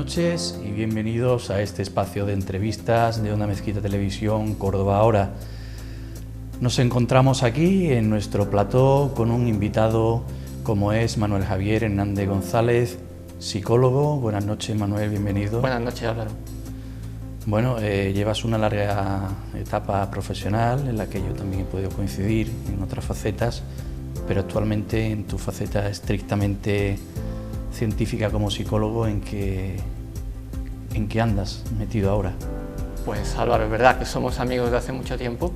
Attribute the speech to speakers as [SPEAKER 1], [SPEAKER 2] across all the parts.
[SPEAKER 1] noches y bienvenidos a este espacio de entrevistas de Onda Mezquita Televisión Córdoba Ahora. Nos encontramos aquí en nuestro plató con un invitado como es Manuel Javier Hernández González, psicólogo. Buenas noches, Manuel, bienvenido.
[SPEAKER 2] Buenas noches, Álvaro.
[SPEAKER 1] Bueno, llevas una larga etapa profesional en la que yo también he podido coincidir en otras facetas, pero actualmente en tu faceta estrictamente científica como psicólogo, ¿en qué andas metido ahora?
[SPEAKER 2] Pues Álvaro, es verdad que somos amigos de hace mucho tiempo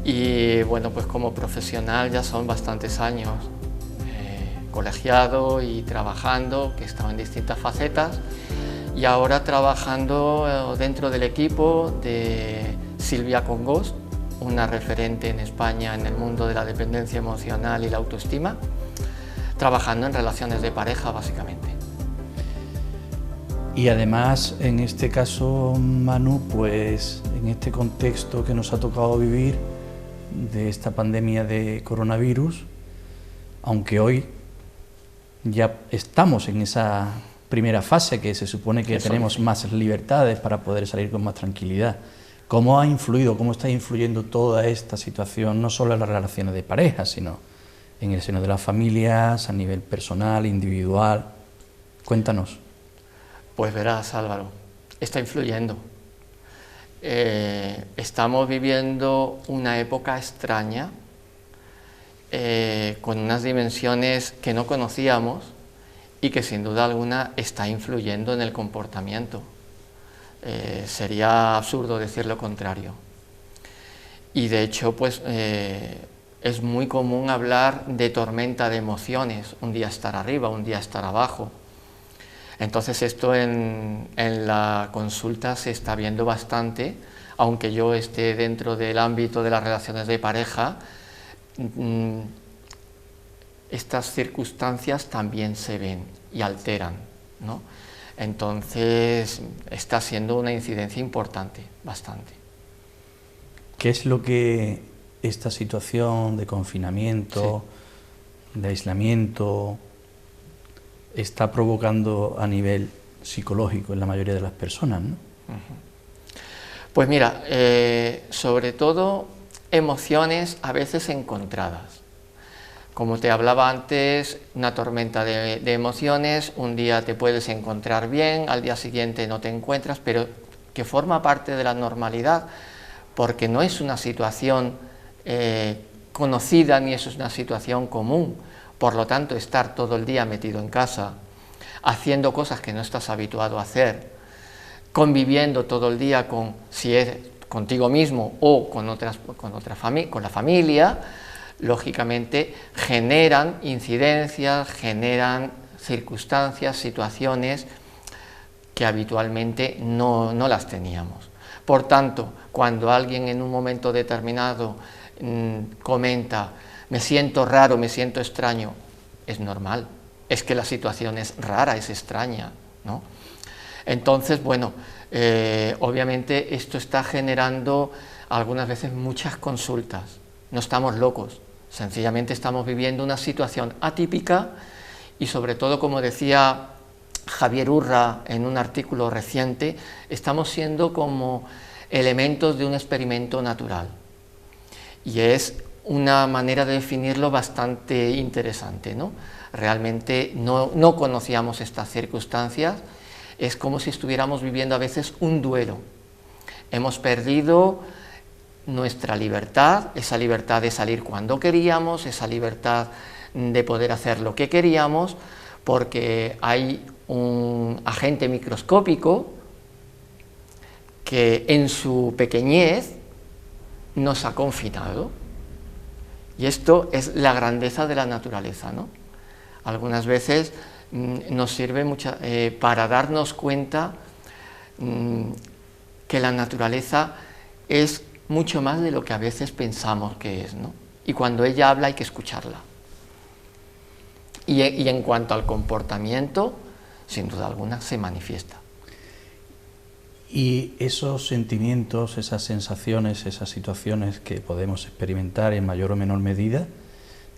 [SPEAKER 2] y bueno, pues como profesional ya son bastantes años colegiado y trabajando, que he estado en distintas facetas y ahora trabajando dentro del equipo de Silvia Congost, una referente en España en el mundo de la dependencia emocional y la autoestima, trabajando en relaciones de pareja básicamente.
[SPEAKER 1] Y además, en este caso, Manu, pues en este contexto que nos ha tocado vivir de esta pandemia de coronavirus, aunque hoy ya estamos en esa primera fase que se supone que tenemos más libertades para poder salir con más tranquilidad, ¿cómo ha influido, cómo está influyendo toda esta situación, no solo en las relaciones de pareja, sino en el seno de las familias, a nivel personal, individual? Cuéntanos.
[SPEAKER 2] Pues verás, Álvaro, está influyendo. Estamos viviendo una época extraña, con unas dimensiones que no conocíamos y que sin duda alguna está influyendo en el comportamiento. Sería absurdo decir lo contrario. Y de hecho, pues es muy común hablar de tormenta de emociones, un día estar arriba, un día estar abajo. Entonces esto en la consulta se está viendo bastante, aunque yo esté dentro del ámbito de las relaciones de pareja, estas circunstancias también se ven y alteran, ¿no? Entonces está siendo una incidencia importante, bastante.
[SPEAKER 1] ¿Qué es lo que esta situación de confinamiento, de aislamiento, está provocando a nivel psicológico en la mayoría de las personas, ¿no?
[SPEAKER 2] Pues mira, sobre todo emociones a veces encontradas. Como te hablaba antes, una tormenta de emociones, un día te puedes encontrar bien, al día siguiente no te encuentras, pero que forma parte de la normalidad, porque no es una situación conocida ni es una situación común. Por lo tanto, estar todo el día metido en casa, haciendo cosas que no estás habituado a hacer, conviviendo todo el día si es contigo mismo o con la familia, lógicamente generan incidencias, generan circunstancias, situaciones que habitualmente no las teníamos. Por tanto, cuando alguien en un momento determinado comenta me siento raro, me siento extraño, es normal, es que la situación es rara, es extraña, ¿no? Entonces, bueno, obviamente esto está generando algunas veces muchas consultas, no estamos locos, sencillamente estamos viviendo una situación atípica y sobre todo, como decía Javier Urra en un artículo reciente, estamos siendo como elementos de un experimento natural y es una manera de definirlo bastante interesante, ¿no? Realmente no conocíamos estas circunstancias, es como si estuviéramos viviendo a veces un duelo. Hemos perdido nuestra libertad, esa libertad de salir cuando queríamos, esa libertad de poder hacer lo que queríamos, porque hay un agente microscópico que en su pequeñez nos ha confinado. Y esto es la grandeza de la naturaleza, ¿no? Algunas veces nos sirve para darnos cuenta que la naturaleza es mucho más de lo que a veces pensamos que es, ¿no? Y cuando ella habla hay que escucharla. Y en cuanto al comportamiento, sin duda alguna se manifiesta.
[SPEAKER 1] Y esos sentimientos, esas sensaciones, esas situaciones que podemos experimentar en mayor o menor medida,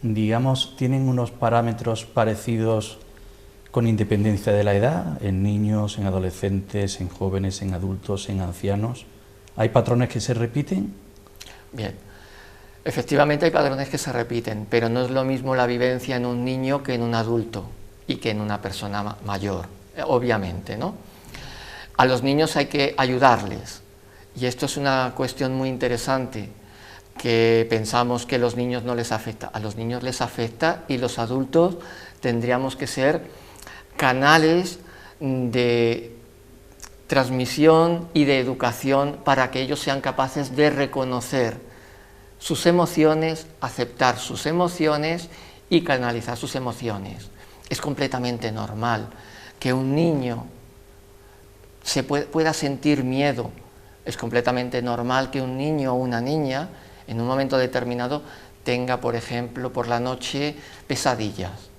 [SPEAKER 1] digamos, tienen unos parámetros parecidos con independencia de la edad, en niños, en adolescentes, en jóvenes, en adultos, en ancianos. ¿Hay patrones que se repiten?
[SPEAKER 2] Bien, efectivamente hay patrones que se repiten, pero no es lo mismo la vivencia en un niño que en un adulto y que en una persona mayor, obviamente, ¿no? A los niños hay que ayudarles, y esto es una cuestión muy interesante, que pensamos que a los niños no les afecta. A los niños les afecta, y los adultos tendríamos que ser canales de transmisión y de educación para que ellos sean capaces de reconocer sus emociones, aceptar sus emociones y canalizar sus emociones. Es completamente normal que un niño pueda sentir miedo. Es completamente normal que un niño o una niña en un momento determinado tenga, por ejemplo, por la noche pesadillas.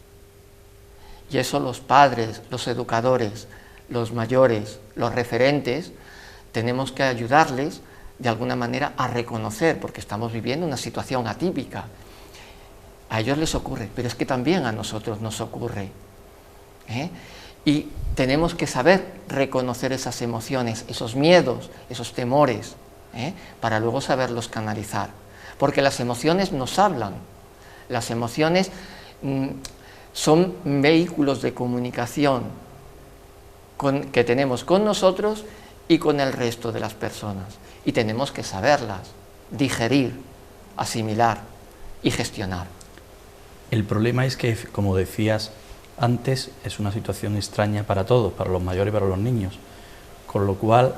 [SPEAKER 2] Y eso los padres, los educadores, los mayores, los referentes, tenemos que ayudarles de alguna manera a reconocer, porque estamos viviendo una situación atípica. A ellos les ocurre, pero es que también a nosotros nos ocurre, ¿eh? Y tenemos que saber reconocer esas emociones, esos miedos, esos temores, para luego saberlos canalizar. Porque las emociones nos hablan, las emociones son vehículos de comunicación que tenemos con nosotros y con el resto de las personas. Y tenemos que saberlas, digerir, asimilar y gestionar.
[SPEAKER 1] El problema es que, como decías antes, es una situación extraña para todos, para los mayores y para los niños, con lo cual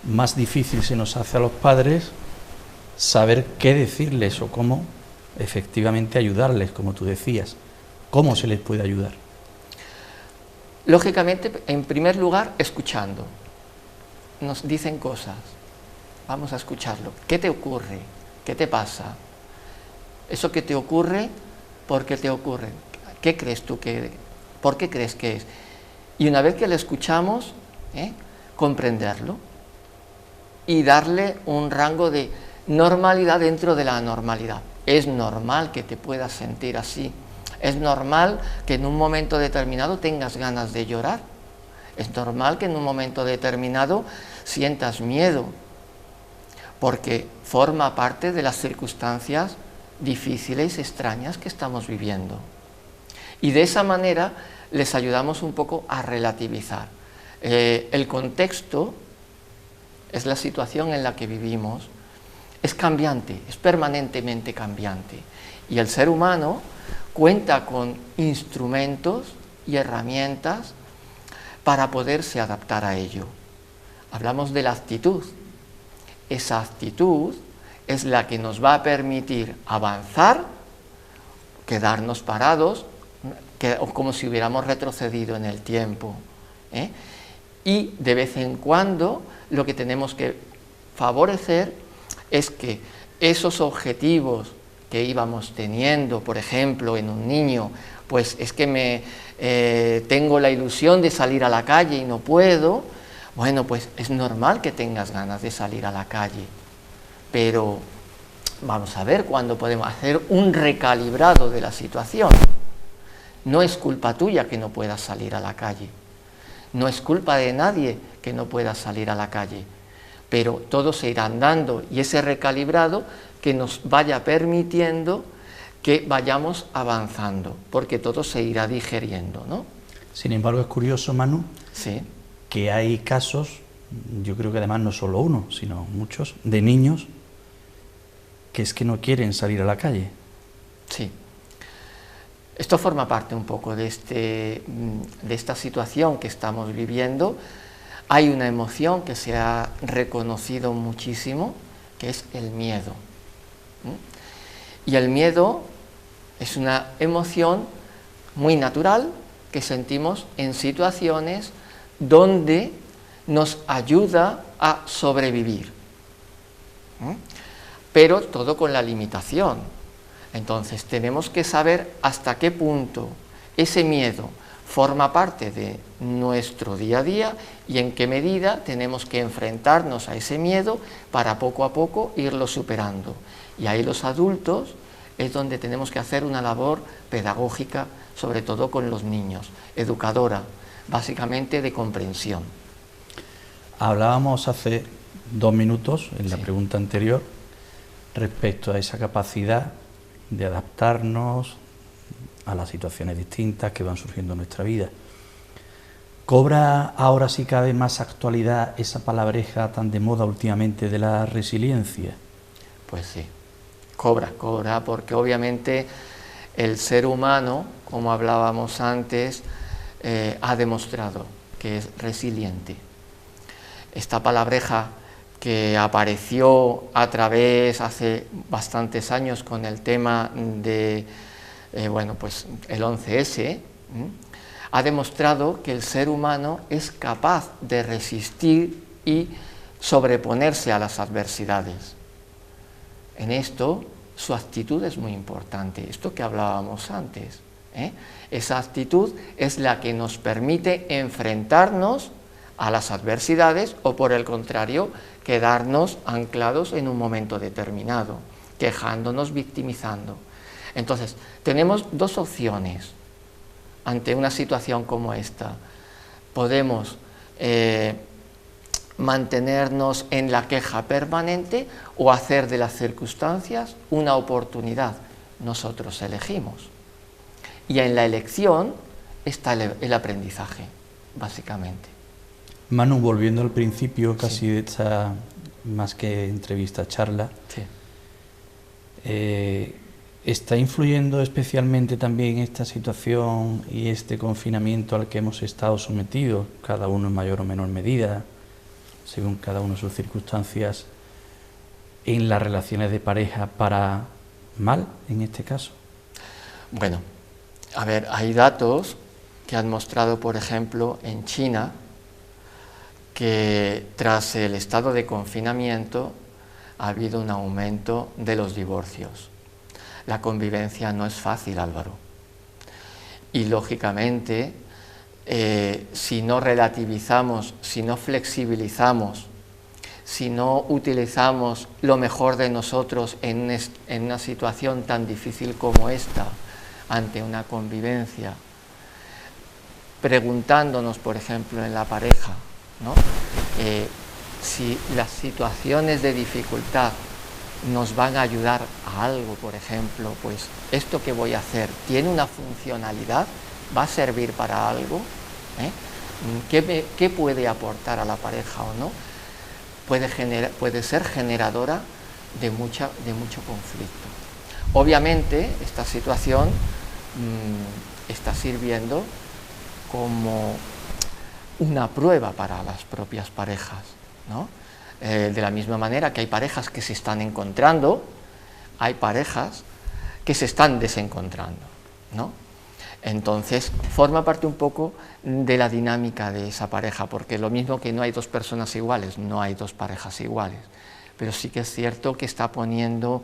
[SPEAKER 1] más difícil se nos hace a los padres saber qué decirles o cómo efectivamente ayudarles, como tú decías. ¿Cómo se les puede ayudar?
[SPEAKER 2] Lógicamente, en primer lugar, escuchando. Nos dicen cosas, vamos a escucharlo. ¿Qué te ocurre? ¿Qué te pasa? Eso que te ocurre, ¿por qué te ocurre? ¿Qué crees tú por qué crees que es? Y una vez que le escuchamos, comprenderlo y darle un rango de normalidad dentro de la anormalidad. Es normal que te puedas sentir así. Es normal que en un momento determinado tengas ganas de llorar. Es normal que en un momento determinado sientas miedo, porque forma parte de las circunstancias difíciles, extrañas que estamos viviendo. Y de esa manera les ayudamos un poco a relativizar. El contexto es la situación en la que vivimos, es cambiante, es permanentemente cambiante. Y el ser humano cuenta con instrumentos y herramientas para poderse adaptar a ello. Hablamos de la actitud. Esa actitud es la que nos va a permitir avanzar, quedarnos parados, como si hubiéramos retrocedido en el tiempo. Y de vez en cuando lo que tenemos que favorecer es que esos objetivos que íbamos teniendo, por ejemplo, en un niño, pues es que tengo la ilusión de salir a la calle y no puedo. Bueno, pues es normal que tengas ganas de salir a la calle, pero vamos a ver cuándo podemos hacer un recalibrado de la situación. No es culpa tuya que no puedas salir a la calle, no es culpa de nadie que no puedas salir a la calle, pero todo se irá dando y ese recalibrado que nos vaya permitiendo que vayamos avanzando, porque todo se irá digeriendo, ¿no?
[SPEAKER 1] Sin embargo, es curioso, Manu,
[SPEAKER 2] sí,
[SPEAKER 1] que hay casos, yo creo que además no solo uno, sino muchos, de niños que es que no quieren salir a la calle.
[SPEAKER 2] Sí. Esto forma parte un poco de esta situación que estamos viviendo. Hay una emoción que se ha reconocido muchísimo, que es el miedo. Y el miedo es una emoción muy natural que sentimos en situaciones donde nos ayuda a sobrevivir. Pero todo con la limitación. Entonces tenemos que saber hasta qué punto ese miedo forma parte de nuestro día a día y en qué medida tenemos que enfrentarnos a ese miedo para poco a poco irlo superando. Y ahí los adultos es donde tenemos que hacer una labor pedagógica, sobre todo con los niños, educadora, básicamente de comprensión.
[SPEAKER 1] Hablábamos hace 2 minutos, en la
[SPEAKER 2] Sí.
[SPEAKER 1] pregunta anterior, respecto a esa capacidad de adaptarnos a las situaciones distintas que van surgiendo en nuestra vida. ¿Cobra ahora sí cada vez más actualidad esa palabreja tan de moda últimamente de la resiliencia?
[SPEAKER 2] Pues sí, cobra, porque obviamente el ser humano, como hablábamos antes, ha demostrado que es resiliente. Esta palabreja que apareció a través hace bastantes años con el tema de pues el 11S, ha demostrado que el ser humano es capaz de resistir y sobreponerse a las adversidades. En esto su actitud es muy importante, esto que hablábamos antes, Esa actitud es la que nos permite enfrentarnos a las adversidades o, por el contrario, quedarnos anclados en un momento determinado, quejándonos, victimizando. Entonces, tenemos 2 opciones ante una situación como esta. Podemos mantenernos en la queja permanente o hacer de las circunstancias una oportunidad. Nosotros elegimos. Y en la elección está el aprendizaje, básicamente.
[SPEAKER 1] Manu, volviendo al principio casi de esta, más que entrevista, charla,
[SPEAKER 2] Sí.
[SPEAKER 1] ¿Está influyendo especialmente también esta situación y este confinamiento al que hemos estado sometidos, cada uno en mayor o menor medida, según cada uno sus circunstancias, en las relaciones de pareja para mal, en este caso?
[SPEAKER 2] Bueno, a ver, hay datos que han mostrado, por ejemplo, en China, que tras el estado de confinamiento ha habido un aumento de los divorcios. La convivencia no es fácil, Álvaro. Y lógicamente, si no relativizamos, si no flexibilizamos, si no utilizamos lo mejor de nosotros en una situación tan difícil como esta, ante una convivencia, preguntándonos, por ejemplo, en la pareja, ¿no? Si las situaciones de dificultad nos van a ayudar a algo, por ejemplo, pues esto que voy a hacer tiene una funcionalidad, va a servir para algo, ¿Qué puede aportar a la pareja o no? Puede ser generadora de mucho conflicto. Obviamente, esta situación está sirviendo como una prueba para las propias parejas, ¿no? De la misma manera que hay parejas que se están encontrando, hay parejas que se están desencontrando, ¿no? Entonces, forma parte un poco de la dinámica de esa pareja, porque lo mismo que no hay 2 personas iguales, no hay 2 parejas iguales, pero sí que es cierto que está poniendo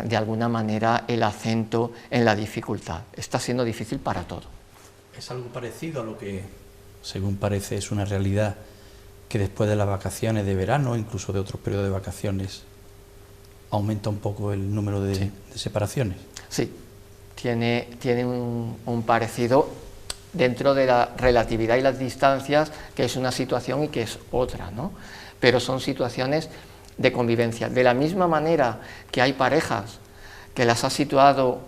[SPEAKER 2] de alguna manera el acento en la dificultad. Está siendo difícil para todo.
[SPEAKER 1] Es algo parecido a lo que, según parece, es una realidad que después de las vacaciones de verano, incluso de otros periodos de vacaciones, aumenta un poco el número de separaciones.
[SPEAKER 2] Sí, tiene un parecido dentro de la relatividad y las distancias, que es una situación y que es otra, ¿no? Pero son situaciones de convivencia. De la misma manera que hay parejas que las ha situado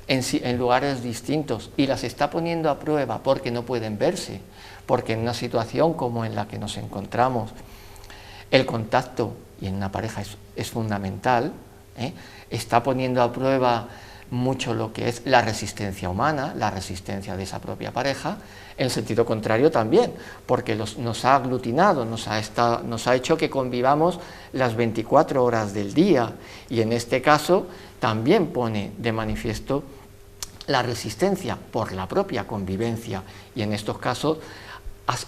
[SPEAKER 2] en lugares distintos y las está poniendo a prueba porque no pueden verse, porque en una situación como en la que nos encontramos, el contacto, y en una pareja es fundamental, está poniendo a prueba mucho lo que es la resistencia humana, la resistencia de esa propia pareja, en sentido contrario también, porque nos ha aglutinado, nos ha hecho que convivamos las 24 horas del día, y en este caso también pone de manifiesto la resistencia por la propia convivencia, y en estos casos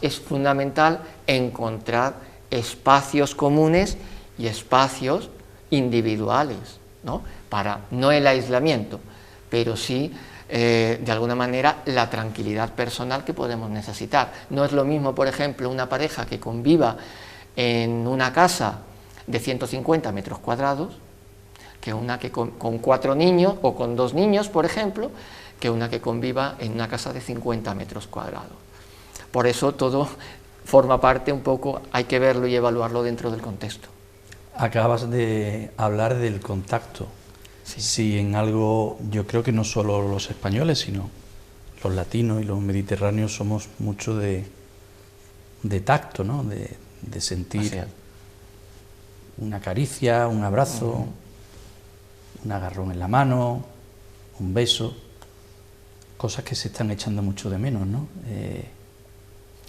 [SPEAKER 2] es fundamental encontrar espacios comunes y espacios individuales, ¿no? Para no el aislamiento, pero sí de alguna manera la tranquilidad personal que podemos necesitar. No es lo mismo, por ejemplo, una pareja que conviva en una casa de 150 metros cuadrados que una que con 4 niños o con 2 niños, por ejemplo, que una que conviva en una casa de 50 metros cuadrados. Por eso todo forma parte un poco, hay que verlo y evaluarlo dentro del contexto.
[SPEAKER 1] Acabas de hablar del contacto.
[SPEAKER 2] Sí.
[SPEAKER 1] Si en algo, yo creo que no solo los españoles, sino los latinos y los mediterráneos somos mucho de tacto, ¿no? De sentir una caricia, un abrazo, un agarrón en la mano, un beso, cosas que se están echando mucho de menos, ¿no?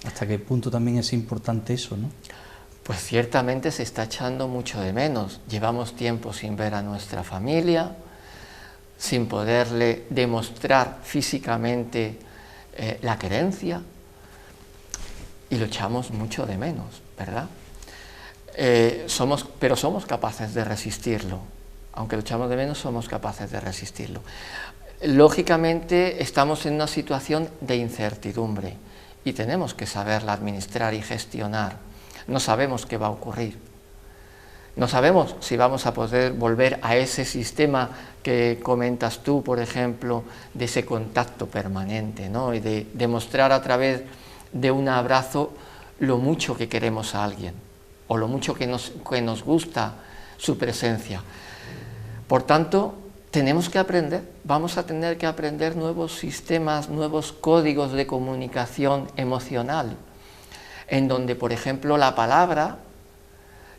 [SPEAKER 1] ¿Hasta qué punto también es importante eso, no?
[SPEAKER 2] Pues ciertamente se está echando mucho de menos. Llevamos tiempo sin ver a nuestra familia, sin poderle demostrar físicamente la querencia, y lo echamos mucho de menos, ¿verdad? Pero somos capaces de resistirlo. Aunque lo echamos de menos, somos capaces de resistirlo. Lógicamente estamos en una situación de incertidumbre y tenemos que saberla administrar y gestionar. No sabemos qué va a ocurrir. No sabemos si vamos a poder volver a ese sistema que comentas tú, por ejemplo, de ese contacto permanente, ¿no? Y de demostrar a través de un abrazo lo mucho que queremos a alguien o lo mucho que nos gusta su presencia. Por tanto, tenemos que aprender, vamos a tener que aprender nuevos sistemas, nuevos códigos de comunicación emocional, en donde, por ejemplo, la palabra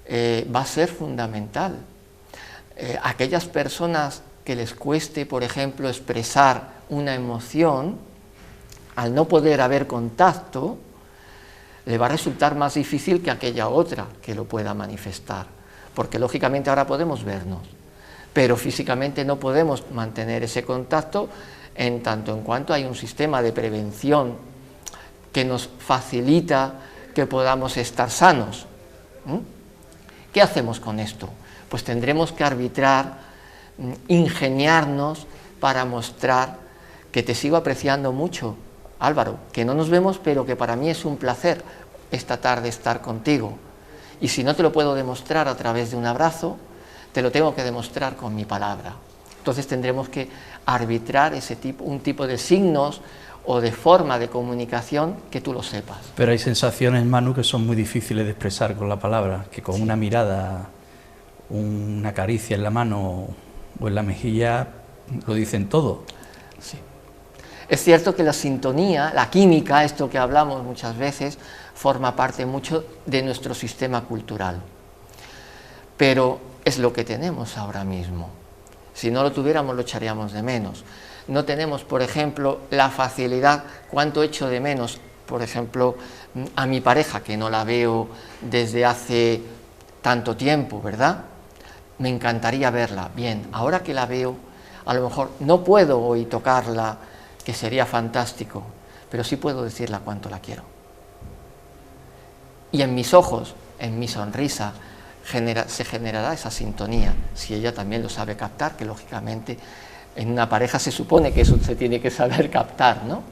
[SPEAKER 2] va a ser fundamental. Aquellas personas que les cueste, por ejemplo, expresar una emoción, al no poder haber contacto, le va a resultar más difícil que aquella otra que lo pueda manifestar, porque lógicamente ahora podemos vernos, pero físicamente no podemos mantener ese contacto en tanto en cuanto hay un sistema de prevención que nos facilita que podamos estar sanos. ¿Qué hacemos con esto? Pues tendremos que arbitrar, ingeniarnos para mostrar que te sigo apreciando mucho, Álvaro, que no nos vemos, pero que para mí es un placer esta tarde estar contigo. Y si no te lo puedo demostrar a través de un abrazo, te lo tengo que demostrar con mi palabra. Entonces tendremos que arbitrar un tipo de signos o de forma de comunicación que tú lo sepas.
[SPEAKER 1] Pero hay sensaciones, Manu, que son muy difíciles de expresar con la palabra, que con una mirada, una caricia en la mano o en la mejilla lo dicen todo.
[SPEAKER 2] Sí. Es cierto que la sintonía, la química, esto que hablamos muchas veces, forma parte mucho de nuestro sistema cultural. Pero es lo que tenemos ahora mismo. Si no lo tuviéramos, lo echaríamos de menos. No tenemos, por ejemplo, la facilidad, cuánto echo de menos, por ejemplo, a mi pareja, que no la veo desde hace tanto tiempo, ¿verdad? Me encantaría verla. Bien, ahora que la veo, a lo mejor no puedo hoy tocarla, que sería fantástico, pero sí puedo decirle cuánto la quiero. Y en mis ojos, en mi sonrisa, se generará esa sintonía, si ella también lo sabe captar, que lógicamente en una pareja se supone que eso se tiene que saber captar, ¿no?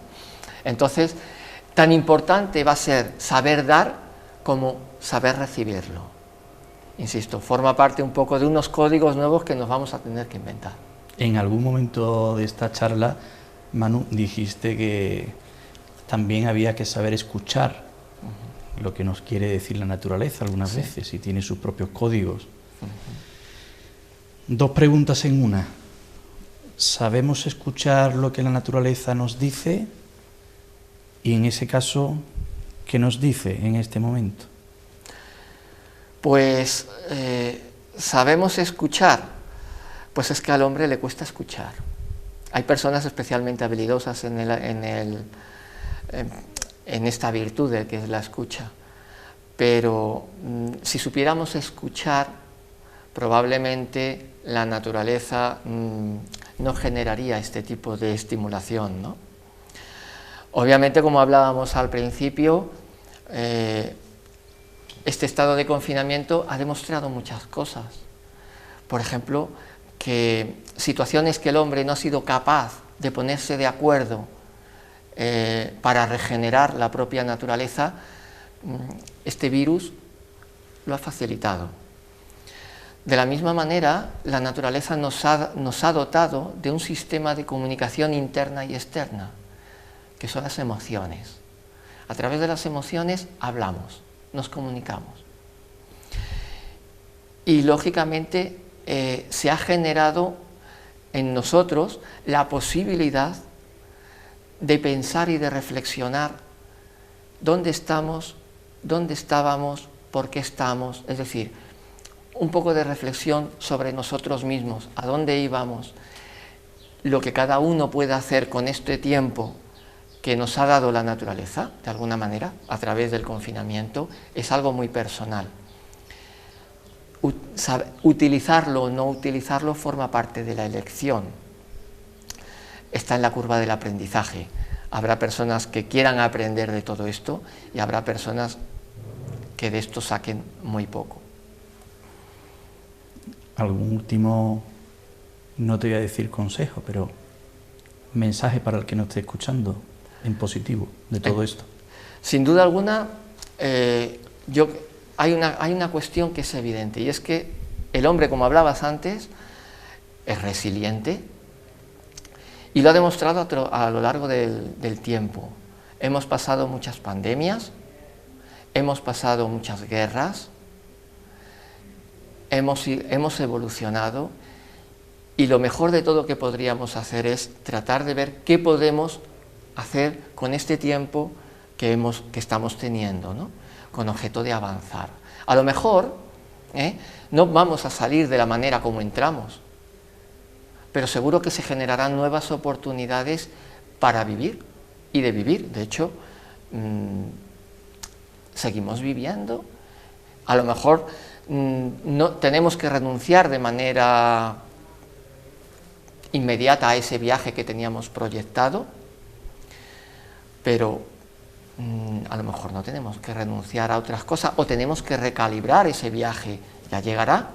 [SPEAKER 2] Entonces, tan importante va a ser saber dar como saber recibirlo. Insisto, forma parte un poco de unos códigos nuevos que nos vamos a tener que inventar.
[SPEAKER 1] En algún momento de esta charla, Manu, dijiste que también había que saber escuchar lo que nos quiere decir la naturaleza algunas veces, y tiene sus propios códigos. Dos preguntas en una. ¿Sabemos escuchar lo que la naturaleza nos dice? Y en ese caso, ¿qué nos dice en este momento?
[SPEAKER 2] Pues sabemos escuchar, pues es que al hombre le cuesta escuchar. Hay personas especialmente habilidosas en esta virtud que es la escucha, pero si supiéramos escuchar, probablemente la naturaleza no generaría este tipo de estimulación, ¿no? Obviamente, como hablábamos al principio, este estado de confinamiento ha demostrado muchas cosas. Por ejemplo, que situaciones que el hombre no ha sido capaz de ponerse de acuerdo para regenerar la propia naturaleza, este virus lo ha facilitado. De la misma manera, la naturaleza nos ha dotado de un sistema de comunicación interna y externa, que son las emociones. A través de las emociones hablamos, nos comunicamos. Y lógicamente se ha generado en nosotros la posibilidad de pensar y de reflexionar dónde estamos, dónde estábamos, por qué estamos, es decir, un poco de reflexión sobre nosotros mismos, a dónde íbamos, lo que cada uno puede hacer con este tiempo que nos ha dado la naturaleza, de alguna manera, a través del confinamiento, es algo muy personal. Utilizarlo o no utilizarlo forma parte de la elección. Está en la curva del aprendizaje. Habrá personas que quieran aprender de todo esto y habrá personas que de esto saquen muy poco.
[SPEAKER 1] Algún último, no te voy a decir consejo, pero mensaje para el que nos esté escuchando en positivo de todo esto.
[SPEAKER 2] Sin duda alguna, hay una cuestión que es evidente, y es que el hombre, como hablabas antes, es resiliente y lo ha demostrado a lo largo del tiempo. Hemos pasado muchas pandemias, hemos pasado muchas guerras, hemos evolucionado, y lo mejor de todo que podríamos hacer es tratar de ver qué podemos hacer con este tiempo que estamos teniendo, ¿no? Con objeto de avanzar. A lo mejor no vamos a salir de la manera como entramos, pero seguro que se generarán nuevas oportunidades para vivir y de vivir. De hecho, seguimos viviendo. A lo mejor no tenemos que renunciar de manera inmediata a ese viaje que teníamos proyectado, pero a lo mejor no tenemos que renunciar a otras cosas, o tenemos que recalibrar ese viaje. Ya llegará.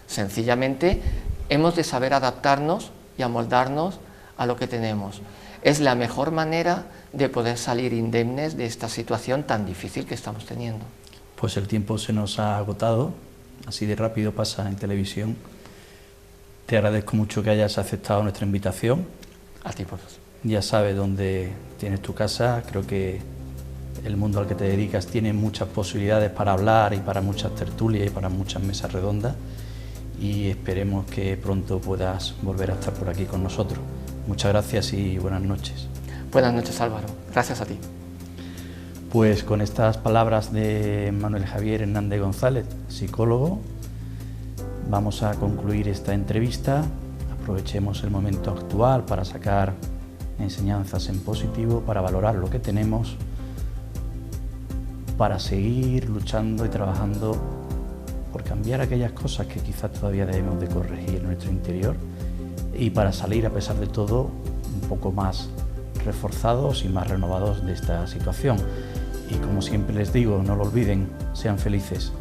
[SPEAKER 2] Sencillamente hemos de saber adaptarnos y amoldarnos a lo que tenemos. Es la mejor manera de poder salir indemnes de esta situación tan difícil que estamos teniendo.
[SPEAKER 1] Pues el tiempo se nos ha agotado, así de rápido pasa en televisión. Te agradezco mucho que hayas aceptado nuestra invitación.
[SPEAKER 2] A ti, pues.
[SPEAKER 1] Ya sabes dónde tienes tu casa. Creo que el mundo al que te dedicas tiene muchas posibilidades para hablar y para muchas tertulias y para muchas mesas redondas, y esperemos que pronto puedas volver a estar por aquí con nosotros. Muchas gracias y buenas noches.
[SPEAKER 2] Buenas noches, Álvaro. Gracias a ti.
[SPEAKER 1] Pues con estas palabras de Manuel Javier Hernández González, psicólogo, vamos a concluir esta entrevista. Aprovechemos el momento actual para sacar enseñanzas en positivo, para valorar lo que tenemos, para seguir luchando y trabajando por cambiar aquellas cosas que quizás todavía debemos de corregir en nuestro interior, y para salir, a pesar de todo, un poco más reforzados y más renovados de esta situación. Y como siempre les digo, no lo olviden, sean felices.